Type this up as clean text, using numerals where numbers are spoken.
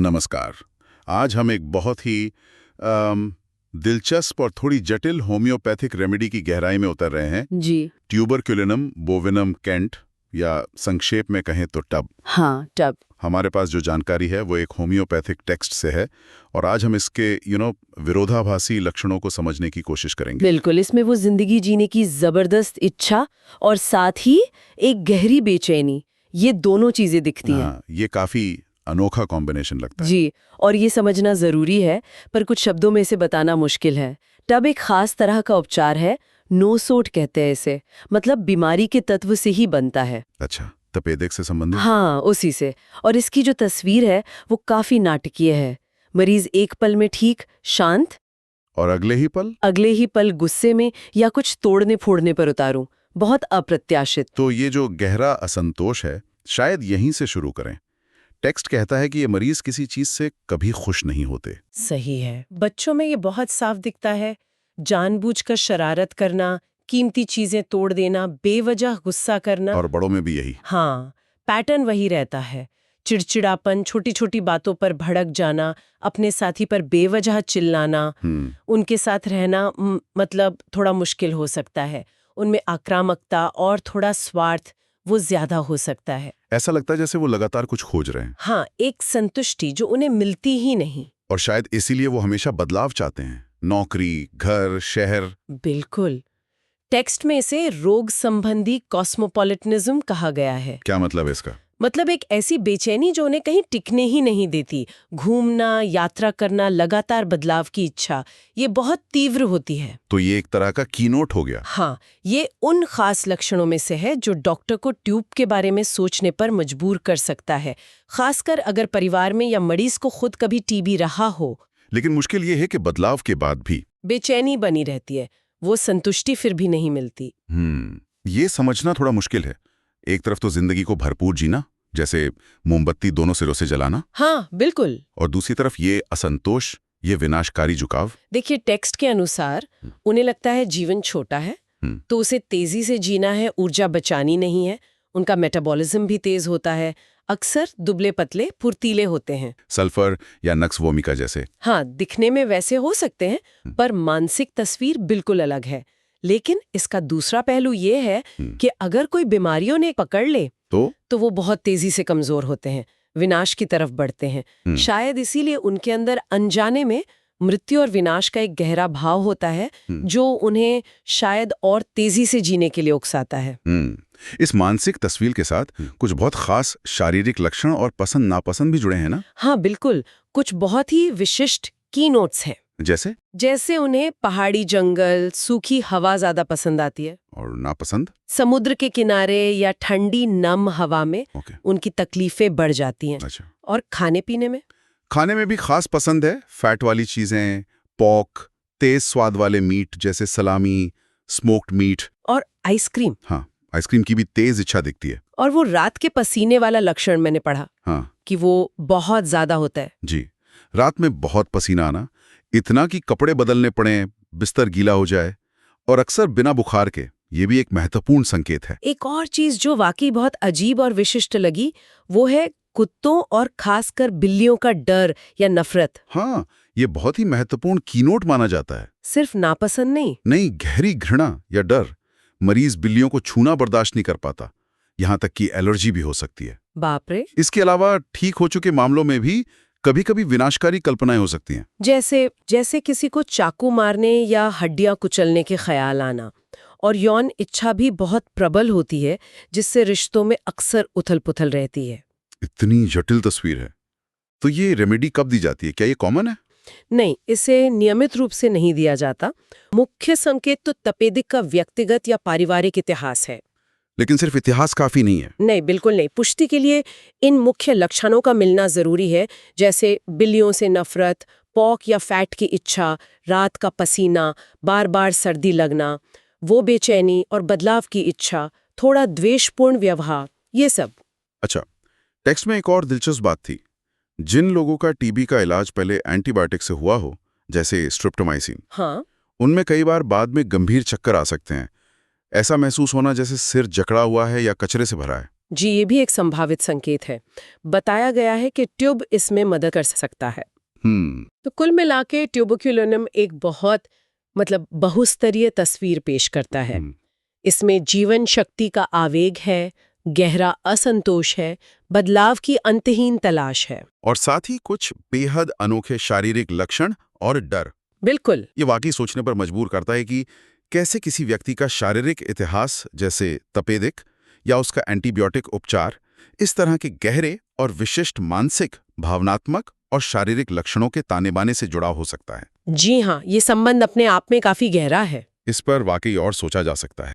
नमस्कार। आज हम एक बहुत ही दिलचस्प और थोड़ी जटिल होम्योपैथिक रेमेडी की गहराई में उतर रहे हैं। जी। ट्यूबरक्युलिनम बोविनम कैंट, या संक्षेप में कहें तो टब। हाँ, टब। हमारे पास जो जानकारी है वो एक होम्योपैथिक टेक्स्ट से है, और आज हम इसके विरोधाभासी लक्षणों को समझने की कोशिश करेंगे। बिल्कुल, इसमें वो जिंदगी जीने की जबरदस्त इच्छा और साथ ही एक गहरी बेचैनी, ये दोनों चीजें दिखती हैं। हाँ, ये काफी अनोखा कॉम्बिनेशन लगता है। जी, और ये समझना जरूरी है, पर कुछ शब्दों में इसे बताना मुश्किल है। टब एक खास तरह का उपचार है, नोसोट कहते हैं इसे, मतलब बीमारी के तत्व से ही बनता है। अच्छा, तपेदिक से संबंधित? हाँ, उसी से। और इसकी जो तस्वीर है वो काफी नाटकीय है। मरीज एक पल में ठीक, शांत, और अगले ही पल गुस्से में या कुछ तोड़ने फोड़ने पर उतारूं। बहुत अप्रत्याशित। तो ये जो गहरा असंतोष है, शायद यहीं से शुरू करें। टेक्स्ट कहता है कि ये मरीज किसी चीज से कभी खुश नहीं होते। सही है। बच्चों में ये बहुत साफ दिखता है। जानबूझकर शरारत करना, कीमती चीजें तोड़ देना, बेवजह गुस्सा करना। और बड़ों में भी यही। हाँ, पैटर्न वही रहता है। चिड़चिड़ापन, छोटी छोटी बातों पर भड़क जाना, अपने साथी पर बेवजह चिल्लाना, उनके साथ रहना मतलब थोड़ा मुश्किल हो सकता है। उनमें आक्रामकता और थोड़ा स्वार्थ वो ज्यादा हो सकता है। ऐसा लगता है जैसे वो लगातार कुछ खोज रहे हैं। हाँ, एक संतुष्टि जो उन्हें मिलती ही नहीं। और शायद इसीलिए वो हमेशा बदलाव चाहते हैं, नौकरी, घर, शहर। बिल्कुल। टेक्स्ट में इसे रोग संबंधी कॉस्मोपॉलिटनिज्म कहा गया है। क्या मतलब है इसका? मतलब एक ऐसी बेचैनी जो उन्हें कहीं टिकने ही नहीं देती। घूमना, यात्रा करना, लगातार बदलाव की इच्छा, ये बहुत तीव्र होती है। तो ये एक तरह का कीनोट हो गया। हाँ, ये उन खास लक्षणों में से है जो डॉक्टर को ट्यूब के बारे में सोचने पर मजबूर कर सकता है, खासकर अगर परिवार में या मरीज को खुद कभी टीबी रहा हो। लेकिन मुश्किल ये है कि बदलाव के बाद भी बेचैनी बनी रहती है, वो संतुष्टि फिर भी नहीं मिलती। ये समझना थोड़ा मुश्किल है। एक तरफ तो जिंदगी को भरपूर जीना, जैसे मोमबत्ती दोनों सिरों से जलाना। हाँ, बिल्कुल। और दूसरी तरफ ये असंतोष, ये विनाशकारी झुकाव। देखिए, टेक्स्ट के अनुसार उन्हें लगता है जीवन छोटा है, तो उसे तेजी से जीना है, ऊर्जा बचानी नहीं है। उनका मेटाबॉलिज्म भी तेज होता है, अक्सर दुबले पतले फुर्तीले होते हैं। सल्फर या नक्स वोमिका जैसे। हाँ, दिखने में वैसे हो सकते हैं, पर मानसिक तस्वीर बिल्कुल अलग है। लेकिन इसका दूसरा पहलू ये है कि अगर कोई बीमारियों ने पकड़ ले तो वो बहुत तेजी से कमजोर होते हैं, विनाश की तरफ बढ़ते हैं। शायद इसीलिए उनके अंदर अनजाने में मृत्यु और विनाश का एक गहरा भाव होता है, जो उन्हें शायद और तेजी से जीने के लिए उकसाता है। इस मानसिक तस्वीर के साथ कुछ बहुत खास शारीरिक लक्षण और पसंद नापसंद भी जुड़े हैं ना? हाँ, बिल्कुल। कुछ बहुत ही विशिष्ट की नोट्स हैं। जैसे उन्हें पहाड़ी जंगल, सूखी हवा ज्यादा पसंद आती है। और नापसंद? समुद्र के किनारे या ठंडी नम हवा में उनकी तकलीफें बढ़ जाती हैं। अच्छा। और खाने में भी खास पसंद है। फैट वाली चीजें, पोर्क, तेज स्वाद वाले मीट जैसे सलामी, स्मोक्ड मीट। और आइसक्रीम। हाँ, आइसक्रीम की भी तेज इच्छा दिखती है। और वो रात के पसीने वाला लक्षण मैंने पढ़ा। हाँ, कि वो बहुत ज्यादा होता है। जी, रात में बहुत पसीना आना, इतना कि कपड़े बदलने पड़े, बिस्तर गीला हो जाए, और अक्सर बिना बुखार के। ये भी एक महत्वपूर्ण संकेत है। एक और चीज जो वाकई बहुत अजीब और विशिष्ट लगी, वो है कुत्तों और खासकर बिल्लियों का डर या नफरत। हाँ, ये बहुत ही महत्वपूर्ण कीनोट माना जाता है। सिर्फ नापसंद नहीं, गहरी घृणा या डर। मरीज बिल्लियों को छूना बर्दाश्त नहीं कर पाता, यहाँ तक कि एलर्जी भी हो सकती है। बाप रे। इसके अलावा ठीक हो चुके मामलों में भी कभी कभी विनाशकारी कल्पनाएं हो सकती हैं। जैसे किसी को चाकू मारने या हड्डियां कुचलने के ख्याल आना। और यौन इच्छा भी बहुत प्रबल होती है, जिससे रिश्तों में अक्सर उथल-पुथल रहती है। इतनी जटिल तस्वीर है। तो ये रेमेडी कब दी जाती है? क्या ये कॉमन है? नहीं, इसे नियमित रूप से नहीं दिया जाता। मुख्य संकेत तो तपेदिक का व्यक्तिगत या पारिवारिक इतिहास है। लेकिन सिर्फ इतिहास काफी नहीं है। नहीं, बिल्कुल नहीं। पुष्टि के लिए इन मुख्य लक्षणों का मिलना जरूरी है, जैसे बिल्लियों से नफरत, पोर्क या फैट की इच्छा, रात का पसीना, बार बार सर्दी लगना, वो बेचैनी और बदलाव की इच्छा, थोड़ा द्वेषपूर्ण व्यवहार, ये सब। अच्छा, टेक्स्ट में एक और दिलचस्प बात थी। जिन लोगों का टीबी का इलाज पहले एंटीबायोटिक से हुआ हो, जैसे स्ट्रिप्टोमाइसिन, हाँ, उनमें कई बार बाद में गंभीर चक्कर आ सकते हैं। ऐसा महसूस होना जैसे सिर जकड़ा हुआ है या कचरे से भरा है। जी, ये भी एक संभावित संकेत है। बताया गया है कि ट्यूब इसमें मदद कर सकता है। तो कुल मिला के ट्यूबरक्युलिनम एक बहुत बहुस्तरीय तस्वीर पेश करता है। इसमें जीवन शक्ति का आवेग है, गहरा असंतोष है, बदलाव की अंतहीन तलाश है। और साथ ही कुछ बेहद अनोखे शारीरिक लक्षण और डर। बिल्कुल। ये वाकई सोचने पर मजबूर करता है कि कैसे किसी व्यक्ति का शारीरिक इतिहास जैसे तपेदिक या उसका एंटीबायोटिक उपचार इस तरह के गहरे और विशिष्ट मानसिक, भावनात्मक और शारीरिक लक्षणों के ताने-बाने से जुड़ा हो सकता है। जी हाँ, ये संबंध अपने आप में काफी गहरा है। इस पर वाकई और सोचा जा सकता है।